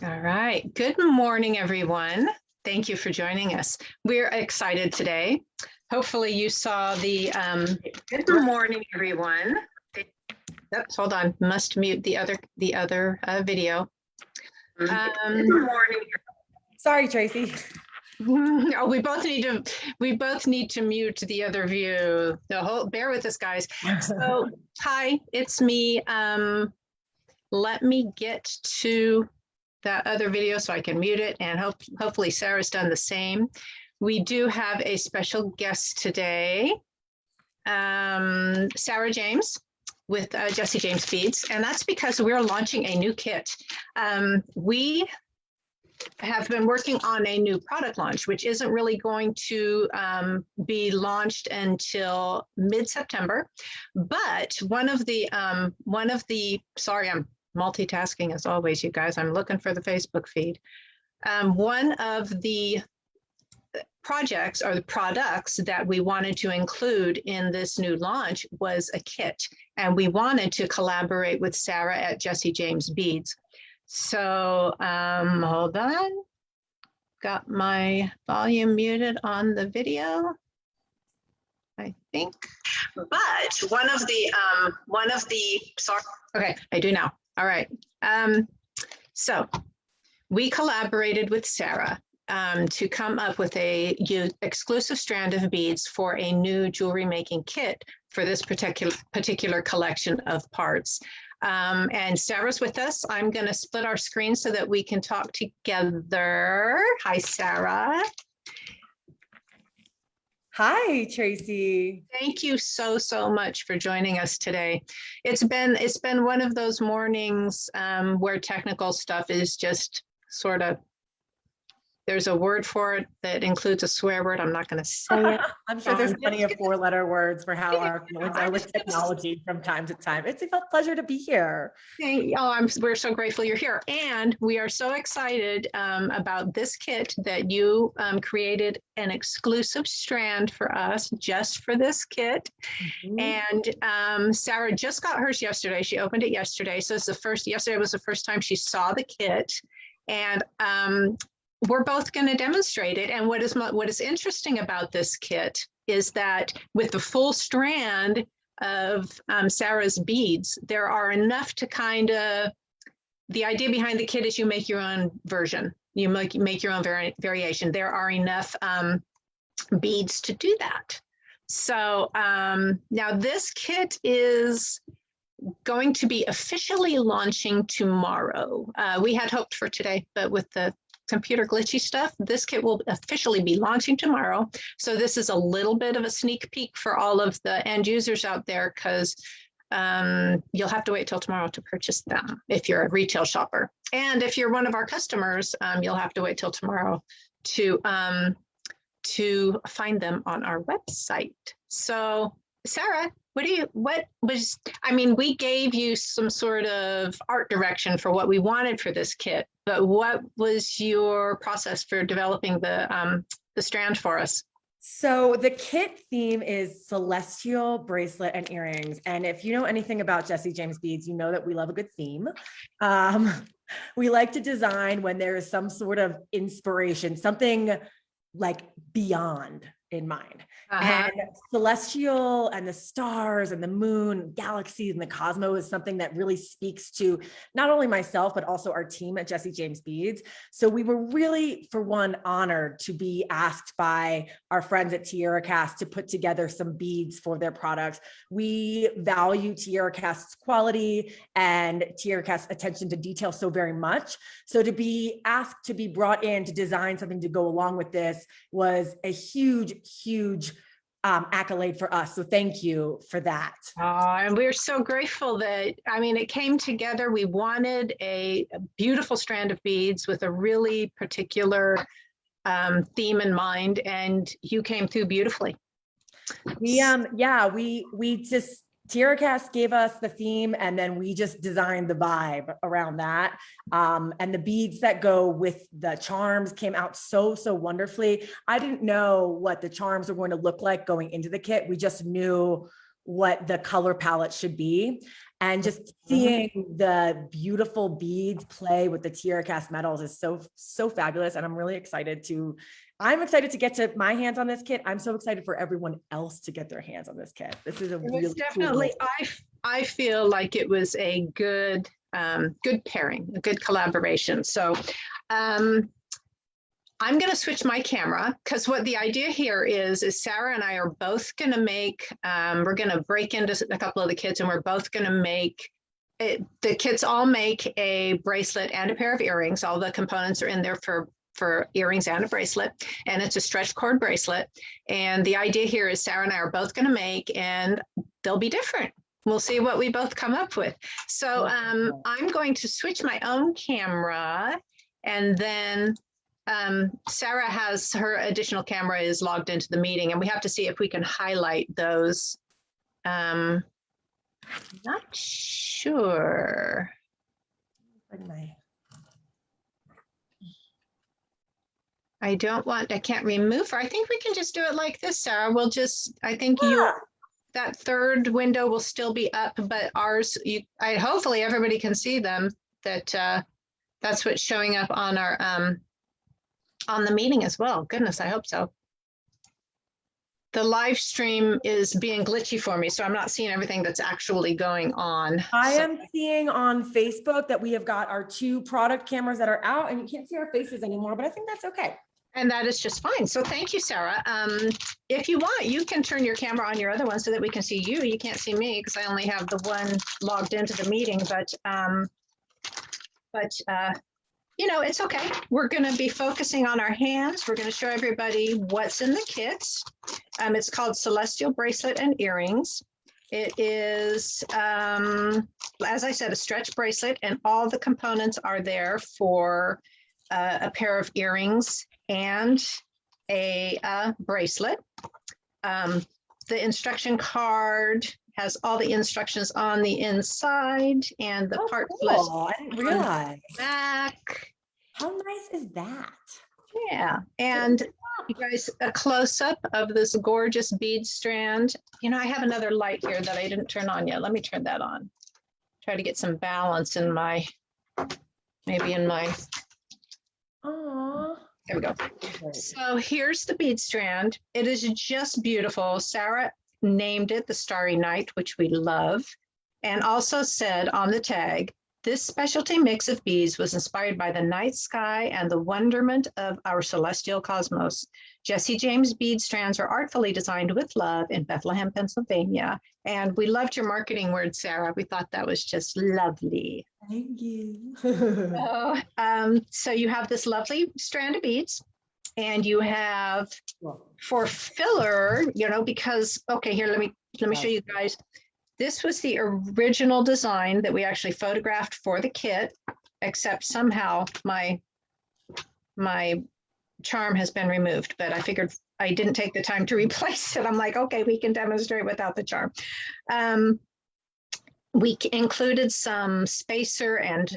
All right. Good morning, everyone. Thank you for joining us. We're excited today. Hopefully you saw the, good morning, everyone. Oops, hold on, must mute the other video. Good morning. Sorry, Tracy. Oh, we both need to mute the other view. Bear with us, guys. So, hi, it's me. Let me get to that other video so I can mute it, and hopefully Sarah's done the same. We do have a special guest today, Sarah James with Jesse James Beads, and that's because we're launching a new kit. We have been working on a new product launch, which isn't really going to be launched until mid-September. But one of the, sorry, I'm multitasking as always, you guys. I'm looking for the Facebook feed. One of the projects or the products that we wanted to include in this new launch was a kit, and we wanted to collaborate with Sarah at Jesse James Beads. So hold on, got my volume muted on the video, I think. But one of the sorry, okay, I do now. All right. So we collaborated with Sarah to come up with a exclusive strand of beads for a new jewelry making kit for this particular collection of parts. And Sarah's with us. I'm going to split our screen so that we can talk together. Hi, Sarah. Hi, Tracy. Thank you so much for joining us today. It's been one of those mornings where technical stuff is just sort of, there's a word for it that includes a swear word. I'm not going to say it. I'm sure there's plenty of four-letter words for how our feelings are with technology from time to time. It's a pleasure to be here. We're so grateful you're here. And we are so excited about this kit that you created an exclusive strand for us just for this kit. Mm-hmm. And Sarah just got hers yesterday. She opened it yesterday. So yesterday was the first time she saw the kit. And we're both going to demonstrate it. And what is interesting about this kit is that with the full strand of Sarah's beads, there are enough to kind of, the idea behind the kit is you make your own version. You make your own variation. There are enough beads to do that. So now this kit is going to be officially launching tomorrow. We had hoped for today, but with the computer glitchy stuff, this kit will officially be launching tomorrow. So this is a little bit of a sneak peek for all of the end users out there, because you'll have to wait till tomorrow to purchase them if you're a retail shopper. And if you're one of our customers, you'll have to wait till tomorrow to find them on our website. So Sarah, we gave you some sort of art direction for what we wanted for this kit, but what was your process for developing the strand for us? So the kit theme is Celestial Bracelet and Earrings. And if you know anything about Jesse James Beads, you know that we love a good theme. We like to design when there is some sort of inspiration, something like beyond in mind. And celestial and the stars and the moon, galaxies and the cosmos is something that really speaks to not only myself, but also our team at Jesse James Beads. So we were really, for one, honored to be asked by our friends at TierraCast to put together some beads for their products. We value TierraCast's quality and TierraCast's attention to detail so very much. So to be asked to be brought in to design something to go along with this was a huge accolade for us. So thank you for that. And we're so grateful that, it came together. We wanted a beautiful strand of beads with a really particular theme in mind, and you came through beautifully. TierraCast gave us the theme, and then we just designed the vibe around that. And the beads that go with the charms came out so wonderfully. I didn't know what the charms were going to look like going into the kit. We just knew what the color palette should be. And just seeing the beautiful beads play with the TierraCast metals is so fabulous. And I'm excited to get to my hands on this kit. I'm so excited for everyone else to get their hands on this kit. This is a really definitely cool. I feel like it was a good pairing, a good collaboration. So I'm going to switch my camera because what the idea here is Sarah and I are both going to make, we're going to break into a couple of the kits and we're both going to make it. The kits all make a bracelet and a pair of earrings. All the components are in there for earrings and a bracelet, and it's a stretch cord bracelet. And the idea here is Sarah and I are both going to make, and they'll be different. We'll see what we both come up with. So I'm going to switch my own camera, and then Sarah has her additional camera is logged into the meeting, and we have to see if we can highlight those. Not sure. I can't remove her. I think we can just do it like this, Sarah. We'll just, I think that third window will still be up, but ours, hopefully everybody can see them, that's what's showing up on our, on the meeting as well. Goodness, I hope so. The live stream is being glitchy for me, so I'm not seeing everything that's actually going on. I am seeing on Facebook that we have got our 2 product cameras that are out, and you can't see our faces anymore, but I think that's okay. And that is just fine. So thank you, Sarah. If you want, you can turn your camera on your other one so that we can see you. You can't see me because I only have the one logged into the meeting, but you know, it's okay. We're going to be focusing on our hands. We're going to show everybody what's in the kit. It's called Celestial Bracelet and Earrings. It is, as I said, a stretch bracelet, and all the components are there for a pair of earrings and a bracelet. The instruction card has all the instructions on the inside, and the part list I didn't realize. back. How nice is that? Yeah, and you guys, a close-up of this gorgeous bead strand. You know, I have another light here that I didn't turn on yet. Let me turn that on. Try to get some balance in my, maybe in my. Aww. There we go. So here's the bead strand. It is just beautiful. Sarah named it the Starry Night, which we love, and also said on the tag, this specialty mix of beads was inspired by the night sky and the wonderment of our celestial cosmos. Jesse James bead strands are artfully designed with love in Bethlehem, Pennsylvania. And we loved your marketing word, Sarah. We thought that was just lovely. Thank you. So you have this lovely strand of beads, and you have for filler, you know, because, okay, here, let me show you guys. This was the original design that we actually photographed for the kit, except somehow my charm has been removed, but I figured I didn't take the time to replace it. I'm like, okay, we can demonstrate without the charm. We included some spacer and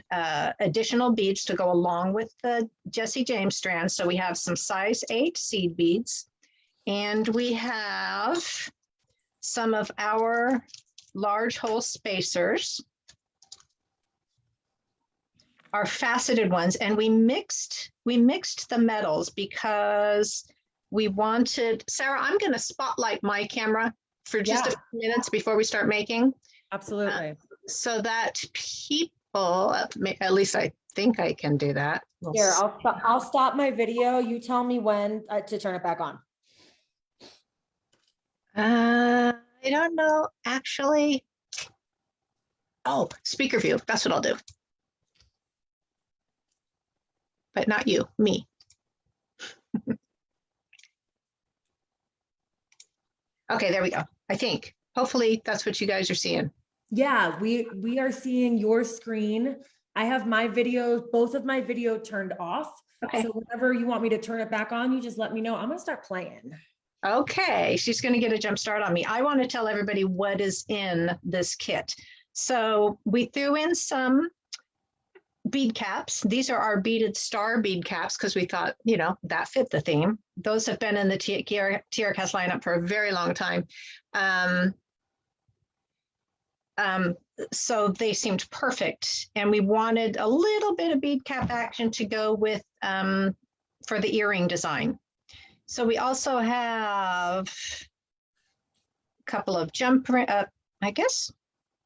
additional beads to go along with the Jesse James strand. So we have some size 8 seed beads, and we have some of our large hole spacers, our faceted ones, and we mixed the metals because we wanted, Sarah, I'm going to spotlight my camera for just a few minutes before we start making. Absolutely. So that people, at least I think I can do that. Here, I'll stop my video. You tell me when to turn it back on. I don't know, actually. Oh, speaker view. That's what I'll do. But not you, me. Okay, there we go. I think. Hopefully that's what you guys are seeing. Yeah, we are seeing your screen. I have my video, both of my video turned off. Okay. So whenever you want me to turn it back on, you just let me know. I'm going to start playing. Okay, she's going to get a jump start on me. I want to tell everybody what is in this kit. So we threw in some bead caps. These are our beaded star bead caps because we thought, you know, that fit the theme. Those have been in the TierraCast lineup for a very long time. So they seemed perfect. And we wanted a little bit of bead cap action to go with for the earring design. So we also have a couple of I guess,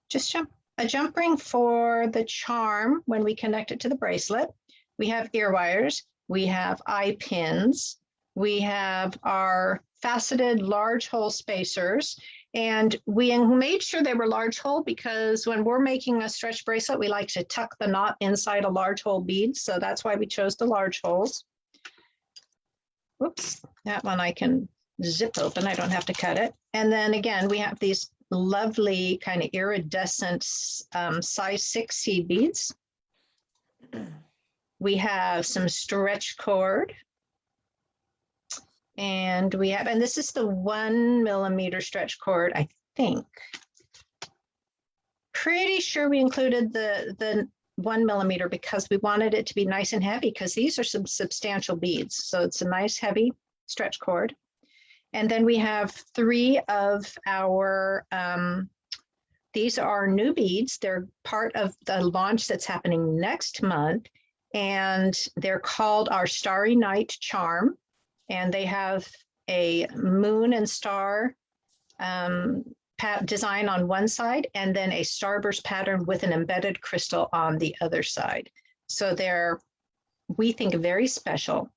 just a jump ring for the charm when we connect it to the bracelet. We have ear wires. We have eye pins. We have our faceted large hole spacers. And we made sure they were large hole because when we're making a stretch bracelet, we like to tuck the knot inside a large hole bead. So that's why we chose the large holes. Whoops, that one I can zip open. I don't have to cut it. And then again, we have these lovely kind of iridescent size 6 seed beads. We have some stretch cord. And we have, and this is the 1 millimeter stretch cord, I think. Pretty sure we included the 1 millimeter because we wanted it to be nice and heavy because these are some substantial beads. So it's a nice heavy stretch cord. And then we have 3 of our, these are new beads. They're part of the launch that's happening next month. And they're called our Starry Night Charm. And they have a moon and star design on one side, and then a starburst pattern with an embedded crystal on the other side. So they're, we think, very special.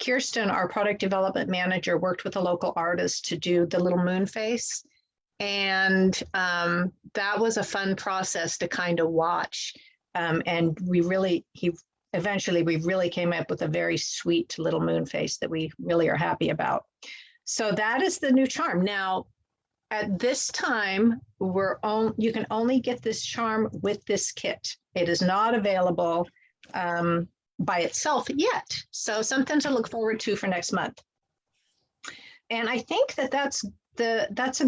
Kirsten, our product development manager, worked with a local artist to do the little moon face. And that was a fun process to kind of watch. And eventually we really came up with a very sweet little moon face that we really are happy about. So that is the new charm. Now, at this time, you can only get this charm with this kit. It is not available by itself yet. So something to look forward to for next month. And I think that's a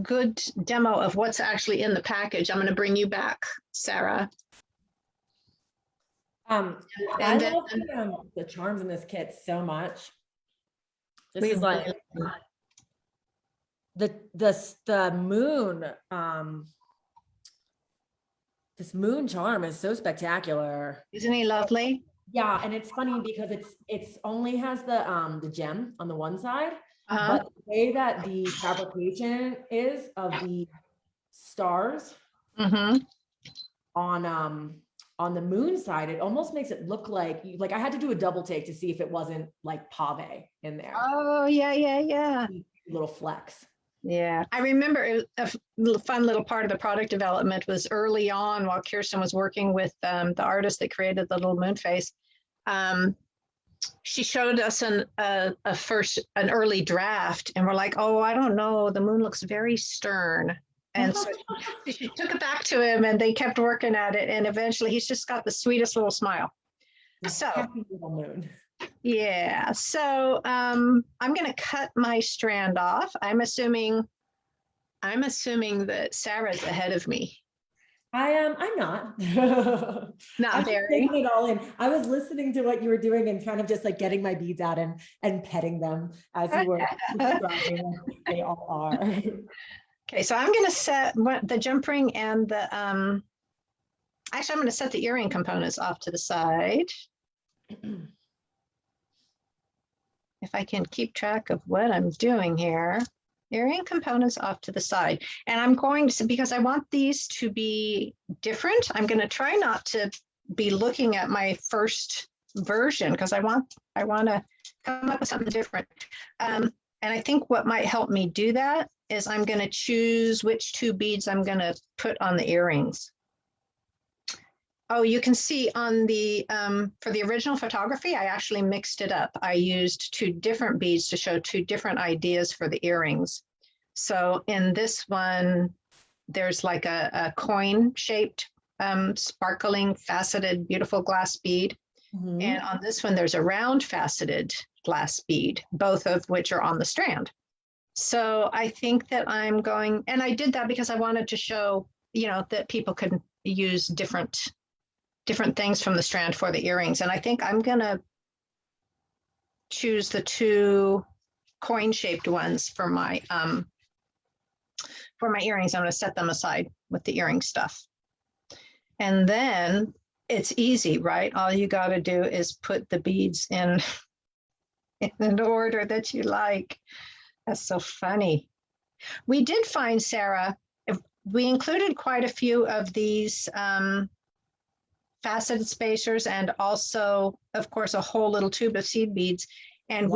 good demo of what's actually in the package. I'm going to bring you back, Sarah. I love the charms in this kit so much. This is like the moon. This moon charm is so spectacular. Isn't he lovely? Yeah, and it's funny because it's only has the gem on the one side, but the way that the fabrication is of the stars on the moon side, it almost makes it look like I had to do a double take to see if it wasn't like pave in there. Oh yeah. Little flecks. Yeah, I remember a fun little part of the product development was early on while Kirsten was working with the artist that created the little moon face. She showed us an early draft, and we're like, oh, I don't know, the moon looks very stern. And so she took it back to him, and they kept working at it, and eventually he's just got the sweetest little smile. So happy little moon. Yeah, so I'm going to cut my strand off. I'm assuming that Sarah's ahead of me. I'm not. Not very. Taking it all in. I was listening to what you were doing and kind of just like getting my beads out and petting them as you were describing. They all are. Okay, so I'm going to set the jump ring and the actually I'm going to set the earring components off to the side. If I can keep track of what I'm doing here. Earring components off to the side. And I'm going to, because I want these to be different, I'm going to try not to be looking at my first version because I want to come up with something different. And I think what might help me do that is I'm going to choose which 2 beads I'm going to put on the earrings. Oh, you can see on the, for the original photography, I actually mixed it up. I used 2 different beads to show 2 different ideas for the earrings. So in this one, there's like a coin-shaped, sparkling, faceted, beautiful glass bead. And on this one, there's a round faceted glass bead, both of which are on the strand. So I think that I'm going, and I did that because I wanted to show, that people could use different things from the strand for the earrings. And I think I'm going to choose the 2 coin-shaped ones for my for my earrings. I'm going to set them aside with the earring stuff. And then it's easy, right? All you got to do is put the beads in an order that you like. That's so funny. We did find, Sarah, we included quite a few of these faceted spacers and also, of course, a whole little tube of seed beads. And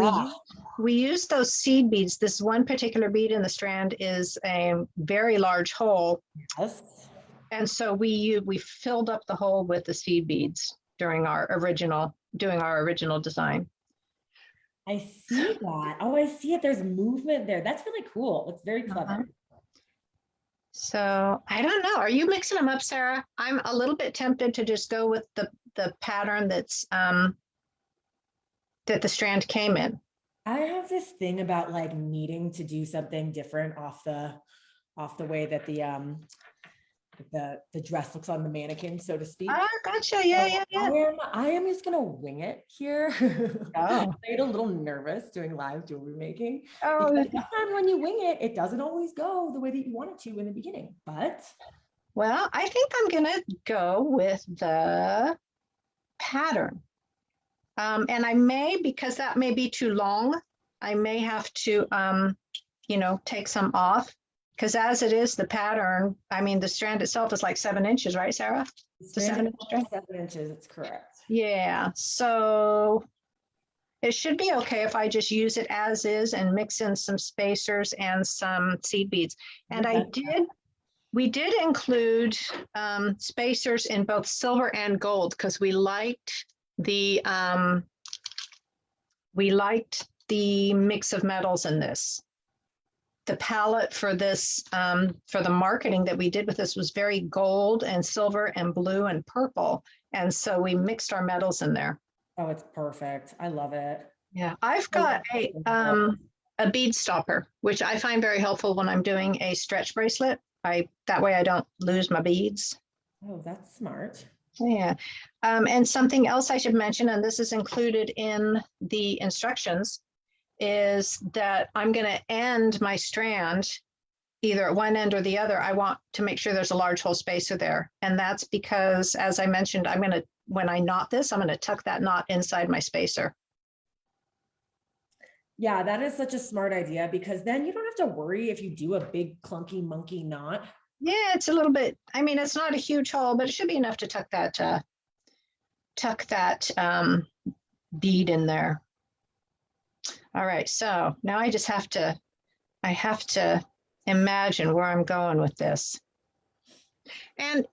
we used those seed beads. This one particular bead in the strand is a very large hole. Yes. And so we filled up the hole with the seed beads during doing our original design. I see that. Oh, I see it. There's movement there. That's really cool. It's very clever. So I don't know. Are you mixing them up, Sarah? I'm a little bit tempted to just go with the pattern that's that the strand came in. I have this thing about like needing to do something different off the way that the dress looks on the mannequin, so to speak. Ah, gotcha. Yeah. I am just gonna wing it here. Oh. I get a little nervous doing live jewelry making. Oh, because sometimes when you wing it, it doesn't always go the way that you want it to in the beginning. But well, I think I'm gonna go with the pattern. And I may, because that may be too long, I may have to take some off. Because as it is, the pattern, I mean, the strand itself is like 7 inches, right, Sarah? it's 7 inches, it's correct. Yeah, so it should be okay if I just use it as is and mix in some spacers and some seed beads. And we did include spacers in both silver and gold because we liked the mix of metals in this. The palette for this, for the marketing that we did with this was very gold and silver and blue and purple. And so we mixed our metals in there. Oh, it's perfect. I love it. Yeah, I've got a bead stopper, which I find very helpful when I'm doing a stretch bracelet. That way I don't lose my beads. Oh, that's smart. Yeah. And something else I should mention, and this is included in the instructions, is that I'm going to end my strand either at one end or the other. I want to make sure there's a large hole spacer there. And that's because, as I mentioned, when I knot this, I'm going to tuck that knot inside my spacer. Yeah, that is such a smart idea because then you don't have to worry if you do a big clunky monkey knot. Yeah, it's a little bit, I mean, it's not a huge hole, but it should be enough to tuck that bead in there. All right, so now I have to imagine where I'm going with this. And,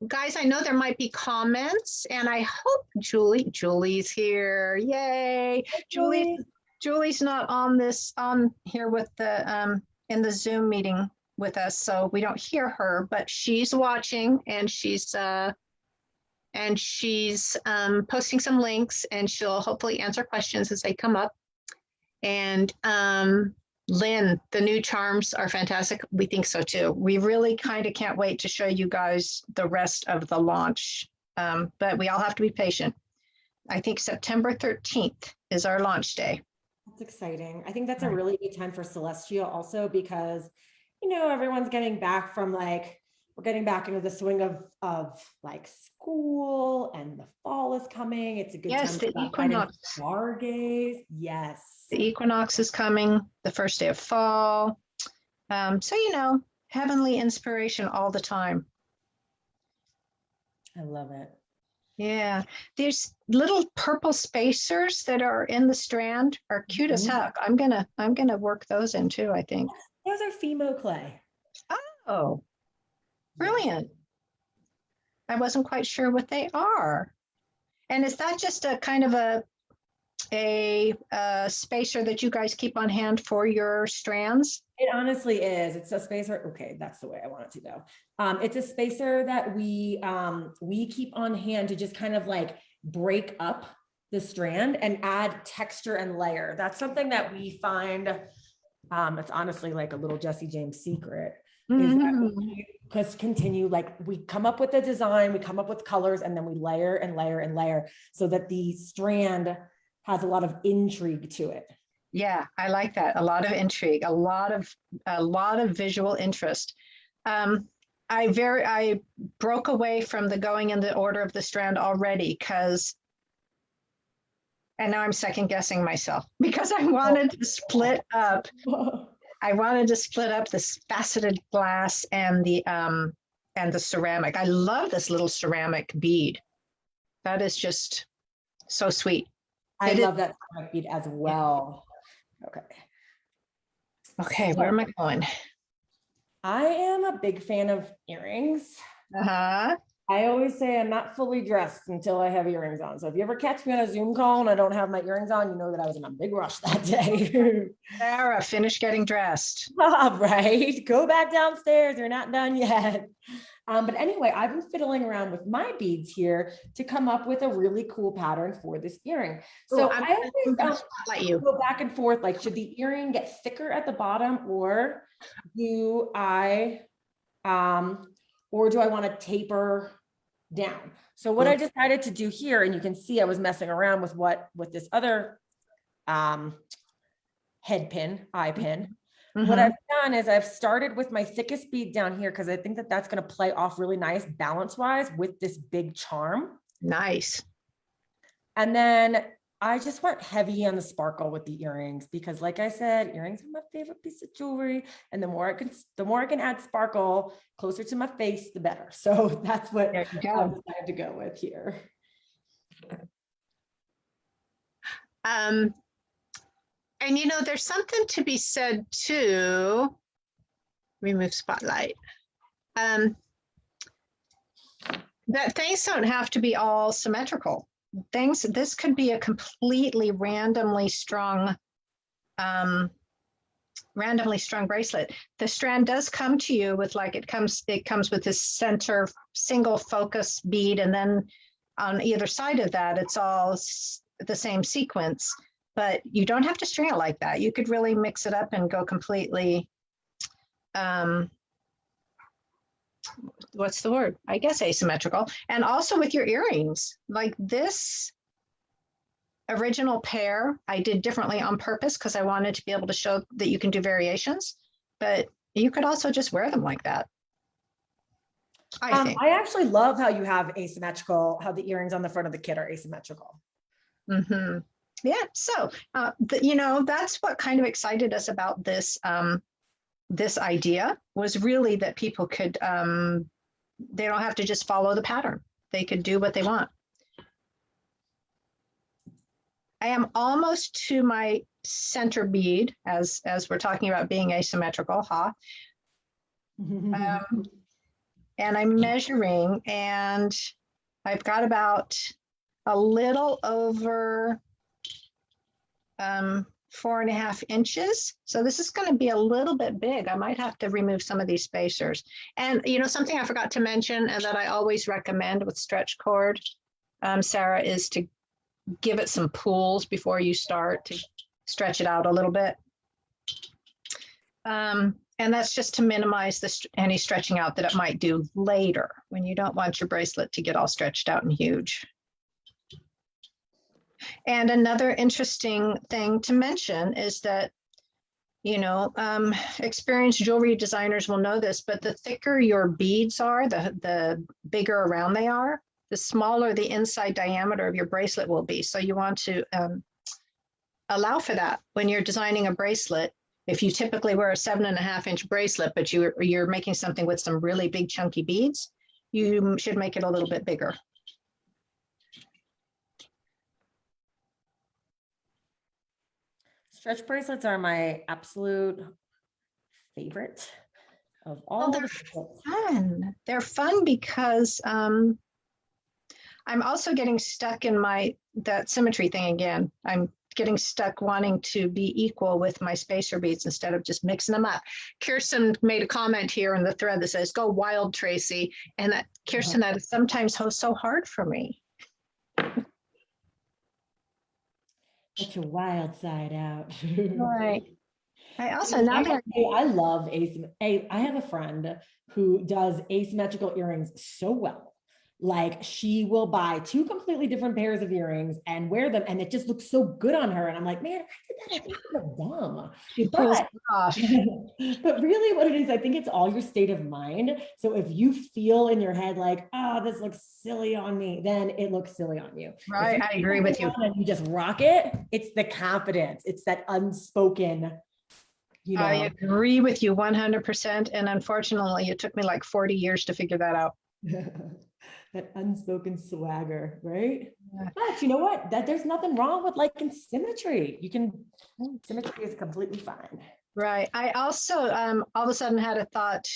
guys, I know there might be comments, and I hope Julie's here. Yay. Julie's not on here with the, in the Zoom meeting with us, so we don't hear her, but she's watching and she's posting some links, and she'll hopefully answer questions as they come up. And Lynn, the new charms are fantastic. We think so too. We really kind of can't wait to show you guys the rest of the launch, but we all have to be patient. I think September 13th is our launch day. That's exciting. I think that's a really good time for Celestial also because, everyone's getting back from we're getting back into the swing of like school, and the fall is coming. It's a good time the equinox. Stargaze. Yes. The equinox is coming, the first day of fall. So, heavenly inspiration all the time. I love it. Yeah. These little purple spacers that are in the strand are cute as heck. I'm gonna work those in too, I think. Those are Fimo clay. Oh. Brilliant. I wasn't quite sure what they are. And is that just a kind of a spacer that you guys keep on hand for your strands? It honestly is. It's a spacer. Okay, that's the way I want it to go. It's a spacer that we keep on hand to just kind of like break up the strand and add texture and layer. That's something that we find. It's honestly like a little Jesse James secret. Is that we just continue, we come up with the design, we come up with colors, and then we layer and layer and layer so that the strand has a lot of intrigue to it. Yeah, I like that. A lot of intrigue, a lot of visual interest. Um, I broke away from the going in the order of the strand already because, and now I'm second guessing myself because I wanted to split up. I wanted to split up this faceted glass and the ceramic. I love this little ceramic bead. That is just so sweet. I It is. love that ceramic bead as well. Okay. Okay, where am I going? I am a big fan of earrings. Uh-huh. I always say I'm not fully dressed until I have earrings on. So if you ever catch me on a Zoom call and I don't have my earrings on, you know that I was in a big rush that day. Sarah, finish getting dressed. Right. Go back downstairs. You're not done yet. But anyway, I've been fiddling around with my beads here to come up with a really cool pattern for this earring. So I'm I always gonna spotlight you. go back and forth, like, should the earring get thicker at the bottom, or do I want to taper down? So what I decided to do here, and you can see I was messing around with this other head pin, eye pin. What I've done is I've started with my thickest bead down here because I think that that's going to play off really nice balance wise with this big charm. Nice. And then I just went heavy on the sparkle with the earrings because, like I said, earrings are my favorite piece of jewelry. And the more I can add sparkle closer to my face, the better. So that's what I decided to go with here. And there's something to be said too. Remove spotlight. That things don't have to be all symmetrical. This could be a completely randomly strung bracelet. The strand does come to you with it comes with this center single focus bead, and then on either side of that, it's all the same sequence. But you don't have to string it like that. You could really mix it up and go completely, what's the word? I guess asymmetrical. And also with your earrings, like this original pair, I did differently on purpose because I wanted to be able to show that you can do variations, but you could also just wear them like that. I think. I actually love how you have asymmetrical, how the earrings on the front of the kit are asymmetrical. Mm-hmm. Yeah, so that's what kind of excited us about this this idea, was really that people could they don't have to just follow the pattern. They could do what they want. I am almost to my center bead as we're talking about being asymmetrical, and I'm measuring, and I've got about a little over 4.5 inches. So this is going to be a little bit big. I might have to remove some of these spacers. And something I forgot to mention, and that I always recommend with stretch cord, Sarah, is to give it some pulls before you start to stretch it out a little bit. And that's just to minimize any stretching out that it might do later when you don't want your bracelet to get all stretched out and huge. And another interesting thing to mention is that, experienced jewelry designers will know this, but the thicker your beads are, the bigger around they are, the smaller the inside diameter of your bracelet will be. So you want to allow for that when you're designing a bracelet. If you typically wear a 7.5-inch bracelet, but you're making something with some really big chunky beads, you should make it a little bit bigger. Stretch bracelets are my absolute favorite of all. Well, they're fun. They're fun because I'm also getting stuck in that symmetry thing again. I'm getting stuck wanting to be equal with my spacer beads instead of just mixing them up. Kirsten made a comment here in the thread that says, "Go wild, Tracy." And that, Kirsten, that is sometimes so hard for me. Get your wild side out. Right. I also I love asymmetrical. I have a friend who does asymmetrical earrings so well. like she will buy two completely different pairs of earrings and wear them, and it just looks so good on her. And I'm like, man, if I did that, I think I look dumb. She pulls it off. But really what it is, I think it's all your state of mind. So if you feel in your head like, oh, this looks silly on me, then it looks silly on you. Right, I agree with you. And you just rock it, it's the confidence, it's that unspoken, you know. I agree with you 100%. And unfortunately, it took me like 40 years to figure that out. That unspoken swagger, right? Yeah. But you know what? That there's nothing wrong with liking symmetry. Symmetry is completely fine. Right. I also all of a sudden had a thought,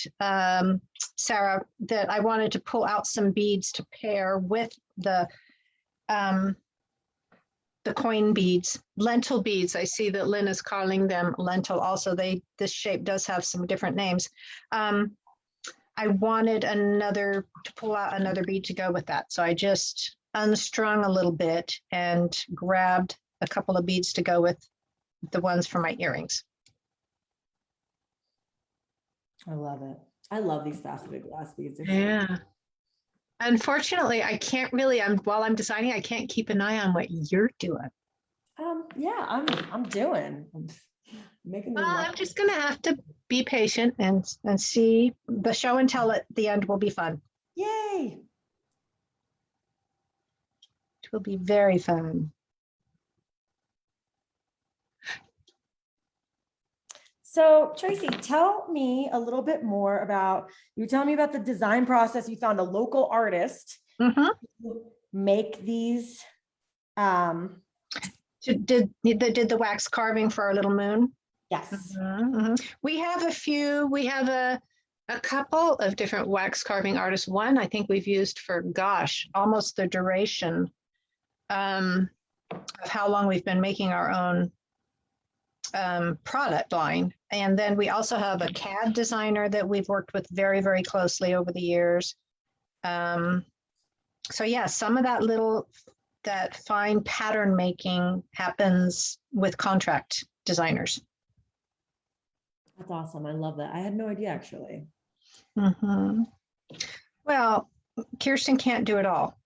Sarah, that I wanted to pull out some beads to pair with the coin beads, lentil beads. I see that Lynn is calling them lentil. Also, this shape does have some different names. I wanted to pull out another bead to go with that. So I just unstrung a little bit and grabbed a couple of beads to go with the ones for my earrings. I love it. I love these faceted glass beads. Yeah. Unfortunately, I can't really, while I'm designing, I can't keep an eye on what you're doing. Yeah, I'm making this. I'm just gonna have to be patient and see. The show and tell at the end will be fun. Yay! It will be very fun. So Tracy, tell me a little bit more about, you were telling me about the design process. You found a local artist to make these. Did the wax carving for our little moon? Yes. We have a couple of different wax carving artists. One I think we've used for, gosh, almost the duration of how long we've been making our own product line. And then we also have a CAD designer that we've worked with very, very closely over the years. So yeah, some of that fine pattern making happens with contract designers. That's awesome. I love that. I had no idea, actually. Well, Kirsten can't do it all.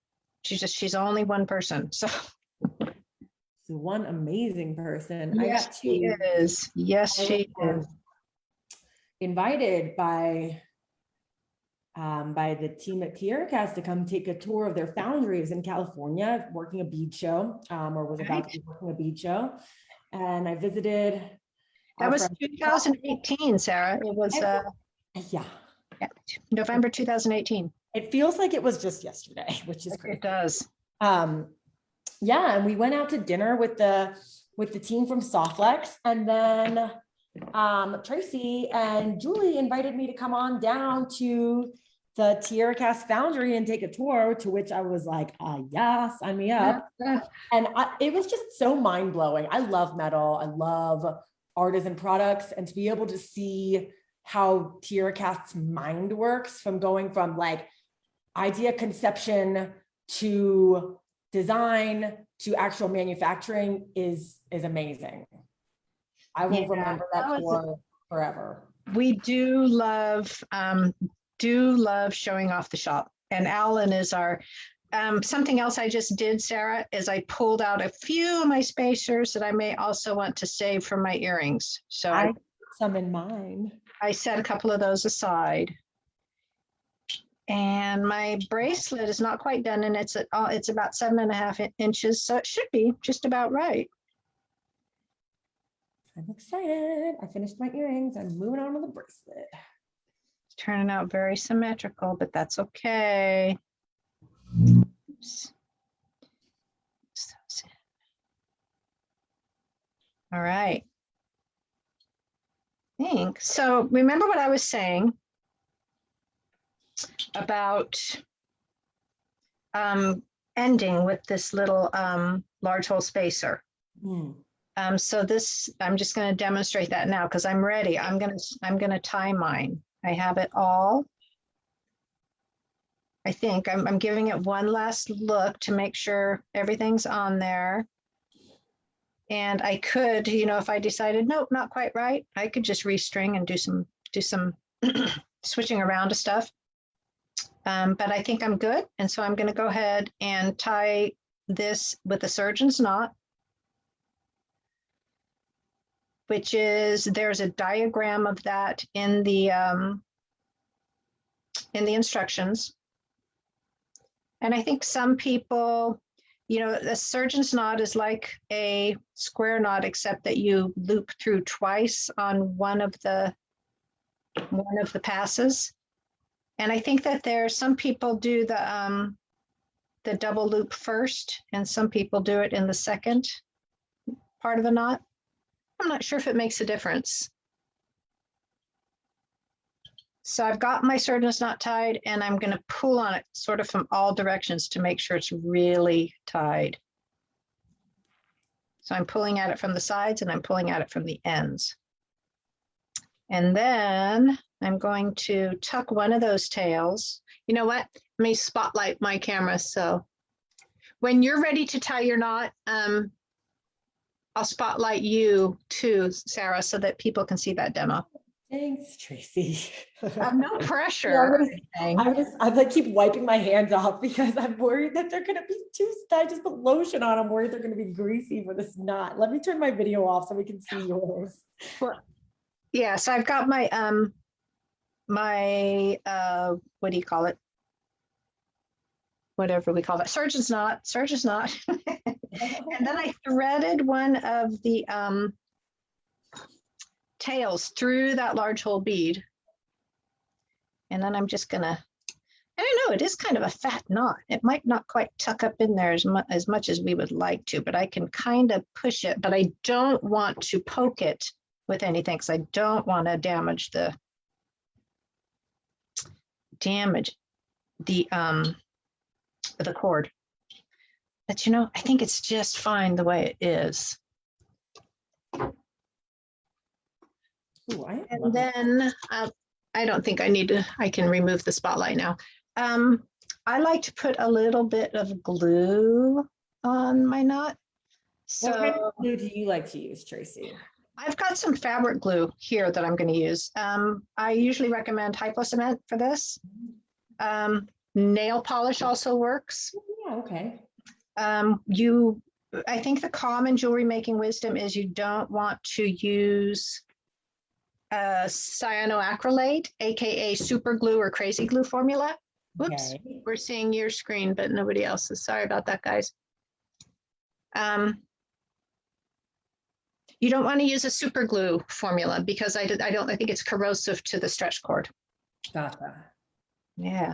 She's only one person. So one amazing person. Yes, she is. Yes, she is. Invited by the team at TierraCast to come take a tour of their foundries in California, working a bead show, or was about to be working a bead show. And I visited. That was 2018, Sarah. It was yeah, November 2018. It feels like it was just yesterday, which is great. It does. Yeah, and we went out to dinner with the team from Softlex, and then Tracy and Julie invited me to come on down to the TierraCast foundry and take a tour, to which I was like, yeah, sign me up. And it was just so mind-blowing. I love metal. I love artisan products, and to be able to see how TierraCast's mind works, from going from like idea conception to design to actual manufacturing is amazing. I will remember that tour forever. We do love showing off the shop. And Alan is our, something else I just did, Sarah, is I pulled out a few of my spacers that I may also want to save for my earrings. So I put some in mine. I set a couple of those aside. And my bracelet is not quite done, and it's about 7.5 inches, so it should be just about right. I'm excited. I finished my earrings. I'm moving on to the bracelet. It's turning out very symmetrical, but that's okay. Oops. All right. So remember what I was saying about ending with this little large hole spacer. So this, I'm just going to demonstrate that now because I'm ready. I'm going to tie mine. I have it all. I think I'm giving it one last look to make sure everything's on there. And I could, if I decided, nope, not quite right, I could just restring and do some switching around to stuff. But I think I'm good. And so I'm going to go ahead and tie this with a surgeon's knot, which is, there's a diagram of that in the instructions. And I think some people, you know, the surgeon's knot is like a square knot, except that you loop through twice on one of the passes. And I think that some people do the double loop first, and some people do it in the second part of the knot. I'm not sure if it makes a difference. So I've got my surgeon's knot tied, and I'm going to pull on it sort of from all directions to make sure it's really tied. So I'm pulling at it from the sides, and I'm pulling at it from the ends. And then I'm going to tuck one of those tails. You know what? Let me spotlight my camera. So when you're ready to tie your knot, I'll spotlight you too, Sarah, so that people can see that demo. Thanks, Tracy. No pressure. I like keep wiping my hands off because I'm worried that they're gonna be too. I just put lotion on. I'm worried they're gonna be greasy for this knot. Let me turn my video off so we can see yours. Well, yeah, so I've got my what do you call it? Whatever we call that, surgeon's knot. And then I threaded one of the tails through that large hole bead. And then I'm just gonna, I don't know, it is kind of a fat knot. It might not quite tuck up in there as much as we would like to, but I can kind of push it, but I don't want to poke it with anything because I don't want to damage the cord. But you know, I think it's just fine the way it is. Ooh, And then I don't think I need to, I can remove the spotlight now. I like to put a little bit of glue on my knot. So what kind of glue do you like to use, Tracy? I've got some fabric glue here that I'm going to use. I usually recommend hypo cement for this. Nail polish also works. Yeah, okay. I think the common jewelry making wisdom is you don't want to use cyanoacrylate, aka super glue or crazy glue formula. Whoops, okay. We're seeing your screen, but nobody else's. Sorry about that, guys. You don't want to use a super glue formula because I think it's corrosive to the stretch cord. Gotcha. Yeah.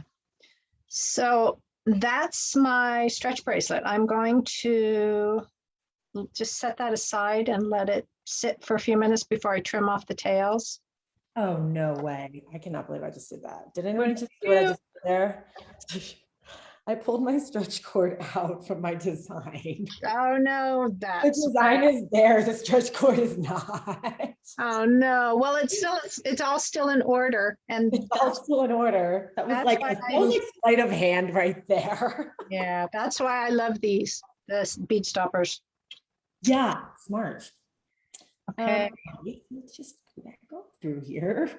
So that's my stretch bracelet. I'm going to just set that aside and let it sit for a few minutes before I trim off the tails. Oh, no way. I cannot believe I just did that. Did anyone just see what I just did there? I pulled my stretch cord out from my design. Oh no, the design is there. The stretch cord is not. Oh no. Well, it's all still in order, and it's all still in order. That was like sleight of hand right there. Yeah, that's why I love the bead stoppers. Yeah, smart. Okay, let's just go through here.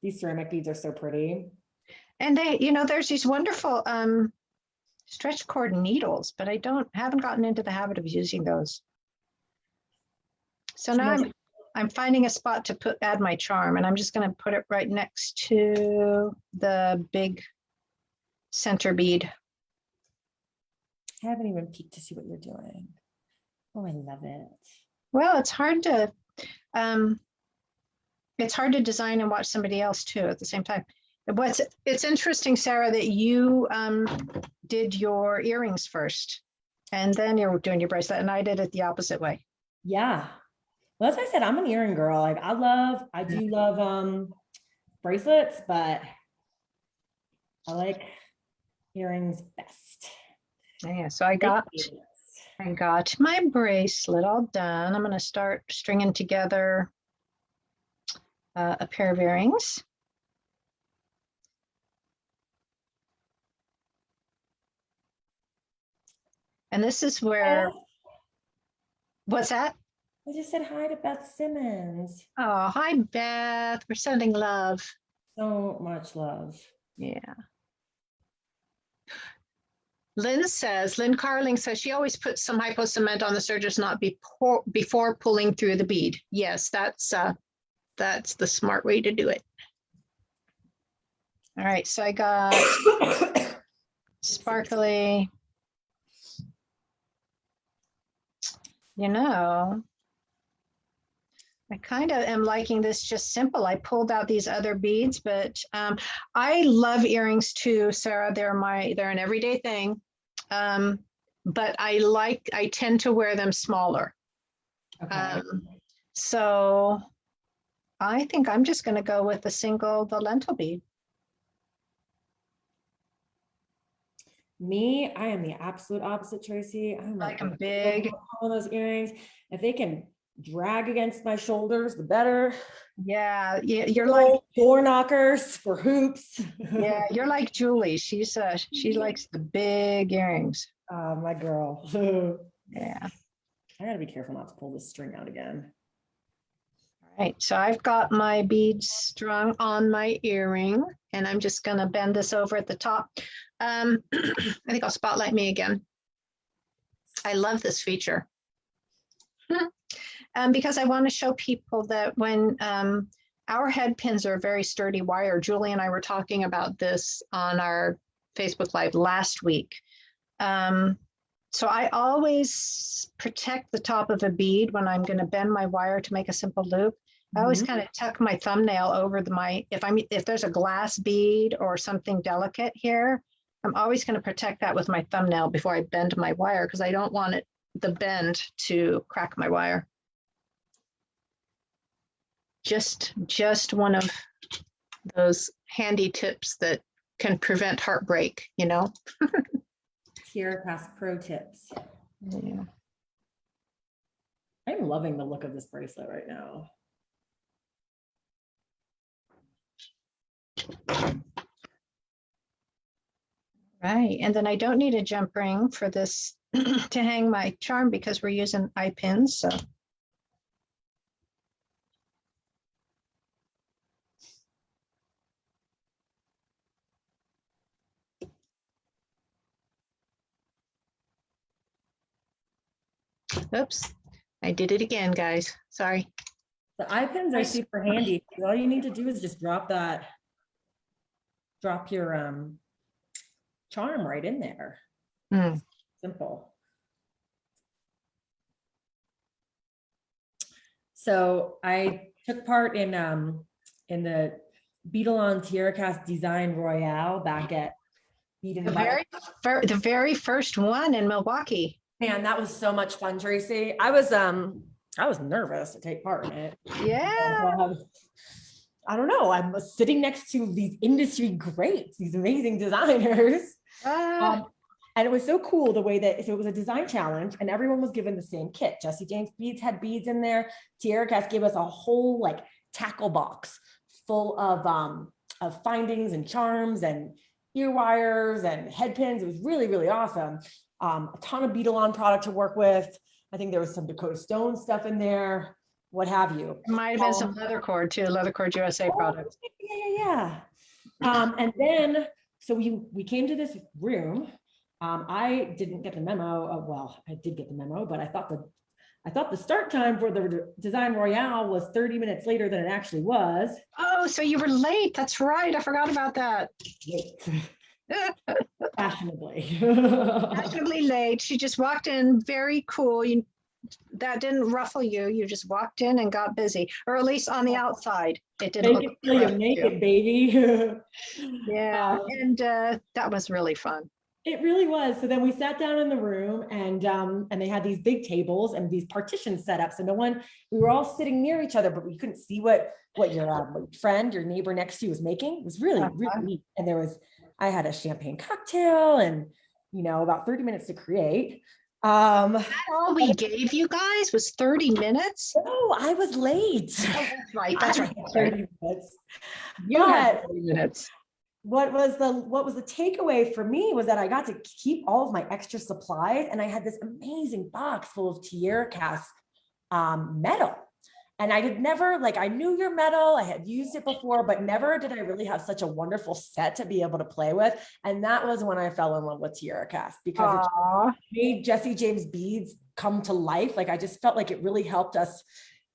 These ceramic beads are so pretty. And they, there's these wonderful stretch cord needles, but I haven't gotten into the habit of using those. So now I'm finding a spot to add my charm, and I'm just going to put it right next to the big center bead. I haven't even peeked to see what you're doing. Oh, I love it. Well, it's hard to design and watch somebody else too at the same time. It's interesting, Sarah, that you did your earrings first, and then you're doing your bracelet, and I did it the opposite way. Yeah. Well, as I said, I'm an earring girl. Like I do love bracelets, but I like earrings best. Yeah. So I got my bracelet all done. I'm going to start stringing together a pair of earrings. And this is where, what's that? I just said hi to Beth Simmons. Oh, hi, Beth. We're sending love. So much love. Yeah. Lynn Carling says she always puts some hypo cement on the surges knot before pulling through the bead. Yes, that's the smart way to do it. All right, so I got sparkly. You know, I kind of am liking this just simple. I pulled out these other beads, but I love earrings too, Sarah. They're an everyday thing. But I tend to wear them smaller. Okay. So I think I'm just going to go with the lentil bead. Me, I am the absolute opposite, Tracy. I'm Like them big. All those earrings. If they can drag against my shoulders, the better. Yeah, you're like door knockers for hoops. Yeah, you're like Julie. She likes the big earrings. My girl. Yeah. I gotta be careful not to pull this string out again. All right, so I've got my beads strung on my earring, and I'm just gonna bend this over at the top. I think I'll spotlight me again. I love this feature. Because I want to show people that when our head pins are very sturdy wire. Julie and I were talking about this on our Facebook Live last week. So I always protect the top of a bead when I'm going to bend my wire to make a simple loop. I always kind of tuck my thumbnail over if there's a glass bead or something delicate here, I'm always going to protect that with my thumbnail before I bend my wire, because I don't want the bend to crack my wire. Just one of those handy tips that can prevent heartbreak, you know? TierraCast pro tips. Yeah. I'm loving the look of this bracelet right now. Right, and then I don't need a jump ring for this to hang my charm because we're using eye pins, so. Oops, I did it again, guys. Sorry. The eye pins are super handy. All you need to do is just drop your charm right in there. Simple. So I took part in the Beadalon TierraCast Design Royale back at Bead The very first one in Milwaukee. Man, that was so much fun, Tracy. I was nervous to take part in it. Yeah. I don't know. I'm sitting next to these industry greats, these amazing designers. And it was so cool the way that if it was a design challenge and everyone was given the same kit. Jesse James Beads had beads in there. TierraCast gave us a whole like tackle box full of findings and charms and ear wires and head pins. It was really, really awesome. A ton of Beadalon product to work with. I think there was some Dakota Stone stuff in there, what have you. It might have been some leather cord too, leather cord USA products. Yeah. And then, so we came to this room. I didn't get the memo. Well, I did get the memo, but I thought the start time for the Design Royale was 30 minutes later than it actually was. Oh, so you were late. That's right. I forgot about that. Fashionably. Fashionably late. She just walked in very cool. That didn't ruffle you. You just walked in and got busy, or at least on the outside. It didn't Make it till you make it, baby. Yeah, and that was really fun. It really was. So then we sat down in the room and they had these big tables and these partitions set up. So we were all sitting near each other, but we couldn't see what your friend, your neighbor next to you was making. It was really, really neat. And I had a champagne cocktail and, about 30 minutes to create. That all we gave you guys was 30 minutes? No, I was late. Oh, that's right. 30 minutes. You had 30 minutes. What was the takeaway for me was that I got to keep all of my extra supplies, and I had this amazing box full of TierraCast metal. And I did never, like, I knew your metal, I had used it before, but never did I really have such a wonderful set to be able to play with. And that was when I fell in love with TierraCast, because it made Jesse James beads come to life. Like, I just felt like it really helped us.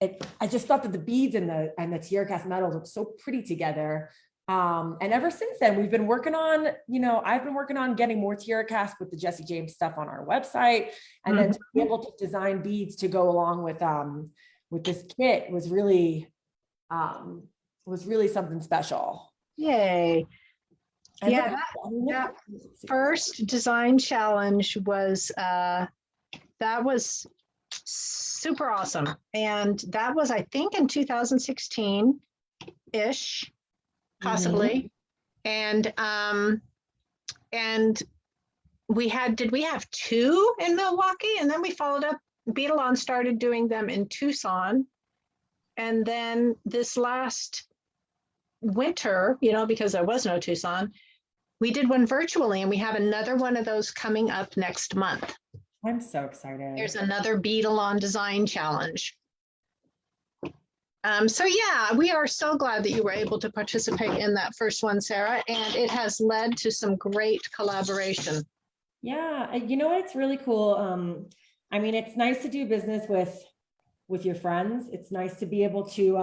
I just thought that the beads and the TierraCast metals look so pretty together. And ever since then, we've been working on, I've been working on getting more TierraCast with the Jesse James stuff on our website. And then to be able to design beads to go along with this kit was really something special. Yay. And yeah, that first design challenge was, that was super awesome. And that was, I think, in 2016-ish, possibly. And we have two in Milwaukee, and then we followed up. Beadalon started doing them in Tucson. And then this last winter, because there was no Tucson, we did one virtually, and we have another one of those coming up next month. I'm so excited. There's another Beadalon design challenge. So yeah, we are so glad that you were able to participate in that first one, Sarah, and it has led to some great collaboration. Yeah, it's really cool. I mean, it's nice to do business with your friends. It's nice to be able to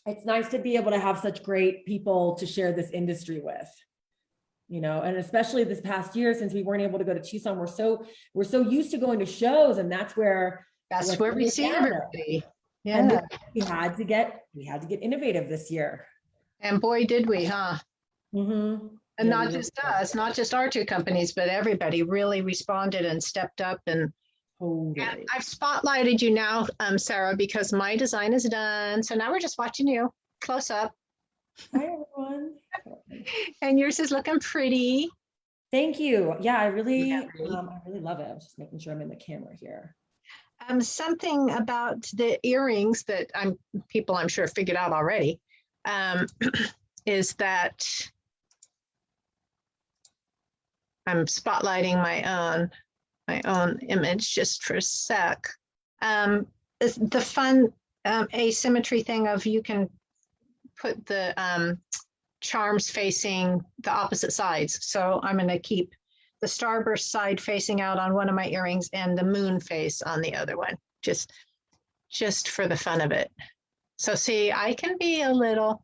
have such great people to share this industry with, and especially this past year, since we weren't able to go to Tucson, we're so used to going to shows, and that's where we see everybody. Yeah. And we had to get innovative this year. And boy, did we, huh? And not just us, not just our two companies, but everybody really responded and stepped up. And I've spotlighted you now, Sarah, because my design is done. So now we're just watching you close up. Hi, everyone. And yours is looking pretty. Thank you. Yeah, I really love it. I was just making sure I'm in the camera here. Something about the earrings that people I'm sure figured out already, is that I'm spotlighting my own image just for a sec. Is the fun asymmetry thing of you can put the charms facing the opposite sides. So I'm going to keep the starburst side facing out on one of my earrings and the moon face on the other one, just for the fun of it. So see, I can be a little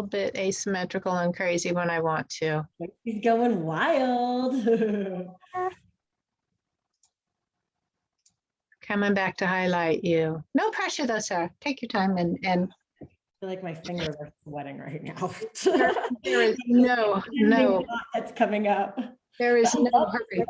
bit asymmetrical and crazy when I want to. He's going wild. Coming back to highlight you. No pressure though, Sarah. Take your time and I feel like my fingers are sweating right now. there is no that's coming up. There is no hurry.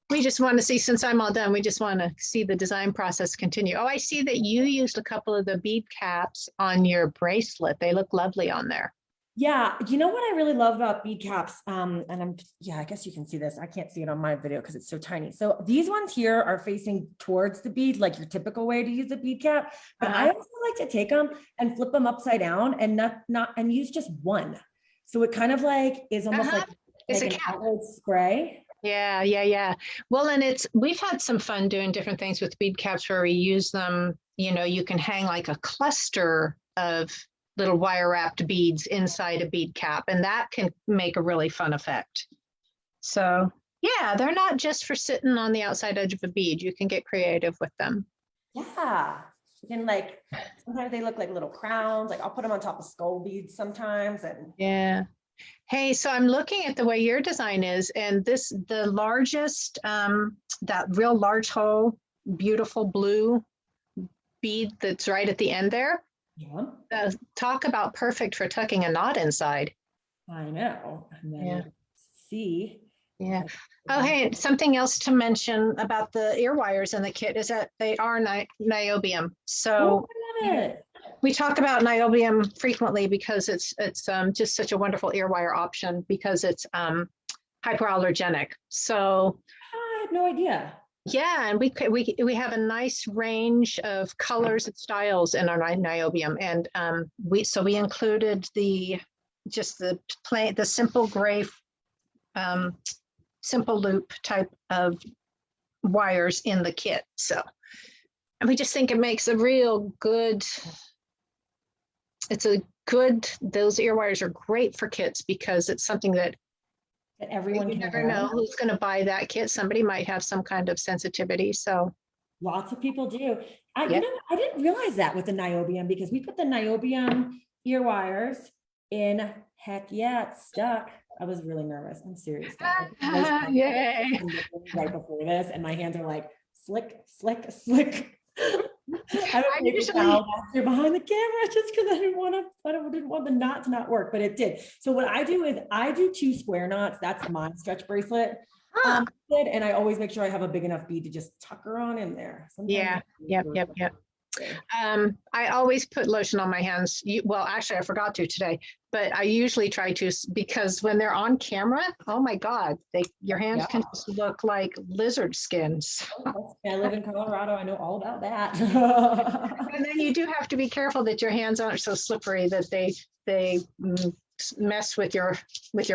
We just want to see, since I'm all done, we just want to see the design process continue. Oh, I see that you used a couple of the bead caps on your bracelet. They look lovely on there. Yeah, you know what I really love about bead caps, and I guess you can see this. I can't see it on my video because it's so tiny. So these ones here are facing towards the bead, like your typical way to use a bead cap. But I also like to take them and flip them upside down and not use just one. So it kind of like is almost like an outward spray. Yeah. Well, and we've had some fun doing different things with bead caps where we use them. You can hang like a cluster of little wire wrapped beads inside a bead cap, and that can make a really fun effect. So yeah, they're not just for sitting on the outside edge of a bead. You can get creative with them. Yeah, you can, like, sometimes they look like little crowns. Like I'll put them on top of skull beads sometimes. And yeah. Hey, so I'm looking at the way your design is, and the largest, that real large hole, beautiful blue bead that's right at the end there. Yeah. Talk about perfect for tucking a knot inside. I know. And then see. Yeah. Oh, hey, something else to mention about the ear wires in the kit is that they are niobium. So I love it. We talk about niobium frequently because it's just such a wonderful ear wire option because it's hypoallergenic. So I had no idea. Yeah, and we have a nice range of colors and styles in our niobium, and we included the simple gray, simple loop type of wires in the kit. So And we just think it makes a real good, those ear wires are great for kits because it's something that everyone you can never wear. know who's going to buy that kit. Somebody might have some kind of sensitivity. So Lots of people do. I, Yeah. you know, I didn't realize that with the niobium because we put the niobium ear wires in. Heck yeah, it's stuck. I was really nervous. I'm serious. Yay. Right before this, and my hands are like slick, slick, slick. I would make a towel here behind the camera just because I didn't want the knot to not work, but it did. So what I do is I do 2 square knots. That's my stretch bracelet. And I always make sure I have a big enough bead to just tuck her on in there. Yeah. Yep. I always put lotion on my hands. Well, actually, I forgot to today, but I usually try to because when they're on camera, oh my God, your hands can just look like lizard skins. I live in Colorado. I know all about that. And then you do have to be careful that your hands aren't so slippery that they mess with your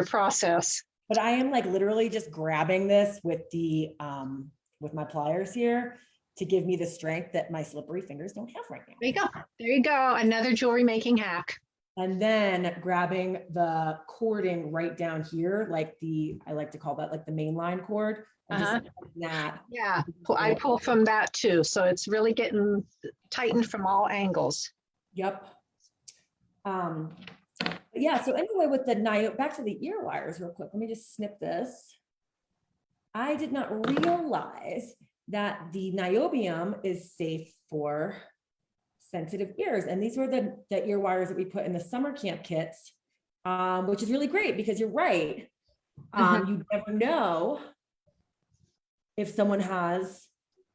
process. But I am like literally just grabbing this with with my pliers here to give me the strength that my slippery fingers don't have right now. There you go. Another jewelry making hack. And then grabbing the cording right down here, like I like to call that like the mainline cord. Just that. Yeah, I pull from that too. So it's really getting tightened from all angles. Yep. Yeah, so anyway, with the back to the ear wires real quick. Let me just snip this. I did not realize that the niobium is safe for sensitive ears. And these were the ear wires that we put in the summer camp kits, which is really great because you're right. You never know if someone has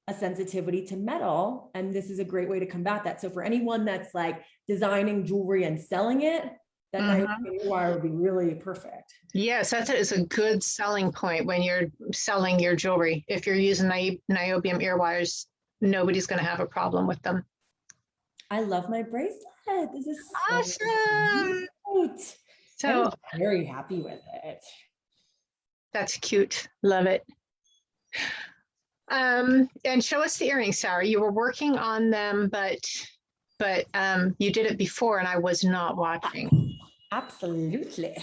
a sensitivity to metal, and this is a great way to combat that. So for anyone that's like designing jewelry and selling it, that niobium wire would be really perfect. Yes, that is a good selling point when you're selling your jewelry. If you're using niobium ear wires, nobody's going to have a problem with them. I love my bracelet. This is awesome. So I'm very happy with it. That's cute. Love it. And show us the earrings, Sarah. You were working on them, but you did it before and I was not watching. Absolutely.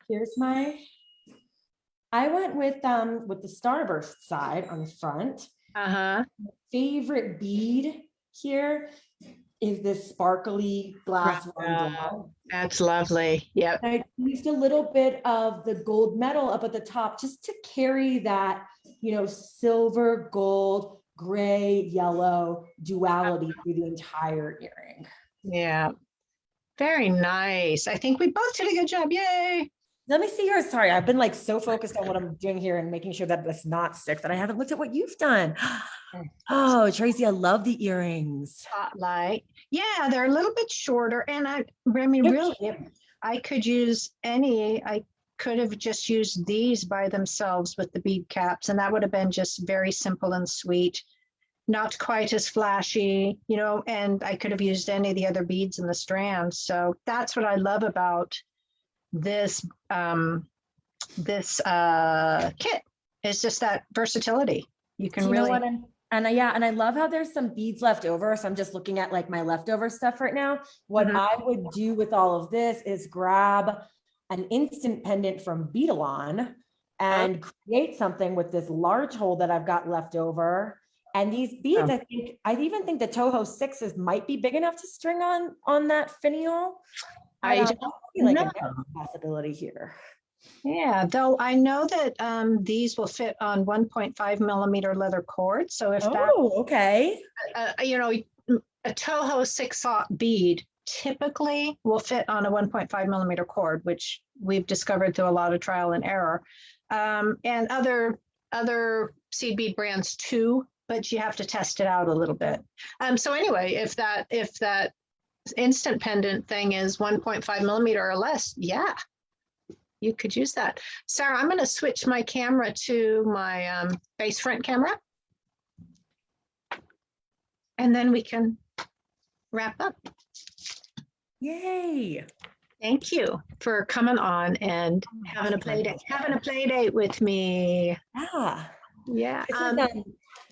Here's I went with the starburst side on the front. My favorite bead here is this sparkly glass one. That's lovely. Yep. I used a little bit of the gold metal up at the top just to carry that, silver, gold, gray, yellow duality through the entire earring. Yeah. Very nice. I think we both did a good job. Yay. Let me see yours. Sorry, I've been like so focused on what I'm doing here and making sure that this knot sticks that I haven't looked at what you've done. Oh, Tracy, I love the earrings. Spotlight. Yeah, they're a little bit shorter. And I mean, really, if I could use any, I could have just used these by themselves with the bead caps, and that would have been just very simple and sweet. Not quite as flashy, and I could have used any of the other beads in the strand. So that's what I love about this kit. It's just that versatility. You can really. And I love how there's some beads left over. So I'm just looking at like my leftover stuff right now. What I would do with all of this is grab an instant pendant from Beadalon and create something with this large hole that I've got left over. And these beads, I even think the Toho 6s might be big enough to string on that finial. I feel like a possibility here. Yeah, though I know that these will fit on 1.5 millimeter leather cord. So if okay. A Toho 6-aught bead typically will fit on a 1.5 millimeter cord, which we've discovered through a lot of trial and error. And other seed bead brands too, but you have to test it out a little bit. So anyway, if that instant pendant thing is 1.5 millimeter or less, yeah, you could use that. Sarah, I'm going to switch my camera to my base front camera. And then we can wrap up. Yay. Thank you for coming on and having a play date with me. Yeah. Yeah.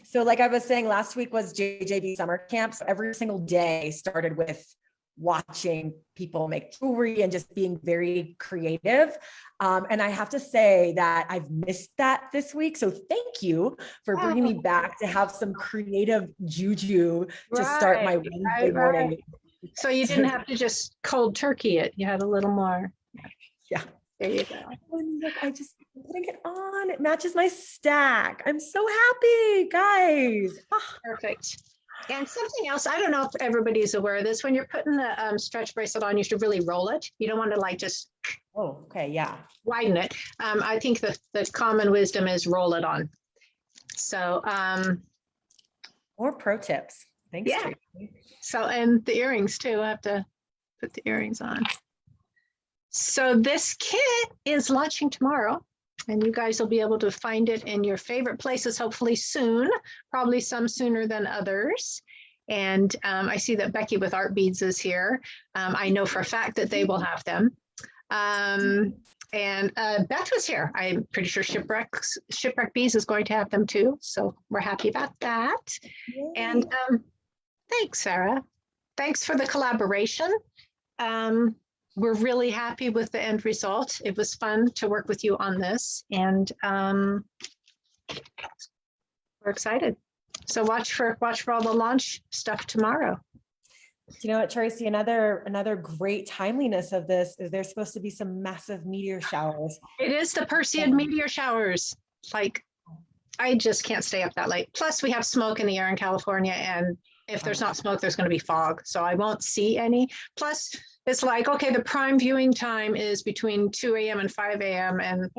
So like I was saying, last week was JJB summer camp. So every single day started with watching people make jewelry and just being very creative. And I have to say that I've missed that this week. So thank you for bringing me back to have some creative juju to start my Wednesday morning. So you didn't have to just cold turkey it. You had a little more. Yeah. There you go. And look, I'm putting it on. It matches my stack. I'm so happy, guys. Perfect. And something else, I don't know if everybody's aware of this. When you're putting the stretch bracelet on, you should really roll it. You don't want to like just okay, yeah, widen it. I think the common wisdom is roll it on. So more pro tips. Thanks. Yeah. Tracy. So, and the earrings too. I have to put the earrings on. So this kit is launching tomorrow, and you guys will be able to find it in your favorite places hopefully soon, probably some sooner than others. And I see that Becky with Art Beads is here. I know for a fact that they will have them. And Beth was here. I'm pretty sure Shipwreck Bees is going to have them too. So we're happy about that. Yay. And thanks, Sarah. Thanks for the collaboration. We're really happy with the end result. It was fun to work with you on this, and we're excited. So watch for all the launch stuff tomorrow. You know what, Tracy, another great timeliness of this is there's supposed to be some massive meteor showers. It is the Perseid meteor showers. Like, I just can't stay up that late. Plus we have smoke in the air in California, and if there's not smoke, there's going to be fog. So I won't see any. Plus it's like, okay, the prime viewing time is between 2 a.m. and 5 a.m. And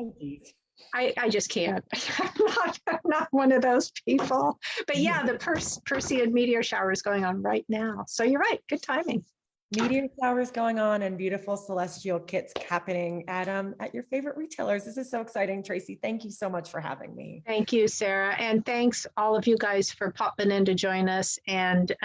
I just can't. I'm not one of those people. But yeah, the Perseid meteor shower is going on right now. So you're right. Good timing. Meteor showers going on and beautiful celestial kits happening at your favorite retailers. This is so exciting, Tracy. Thank you so much for having me. Thank you, Sarah. And thanks all of you guys for popping in to join us. And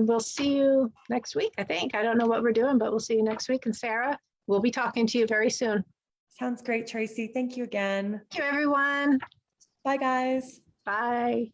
we'll see you next week, I think. I don't know what we're doing, but we'll see you next week. And Sarah, we'll be talking to you very soon. Sounds great, Tracy. Thank you again. Thank you, everyone. Bye, guys. Bye.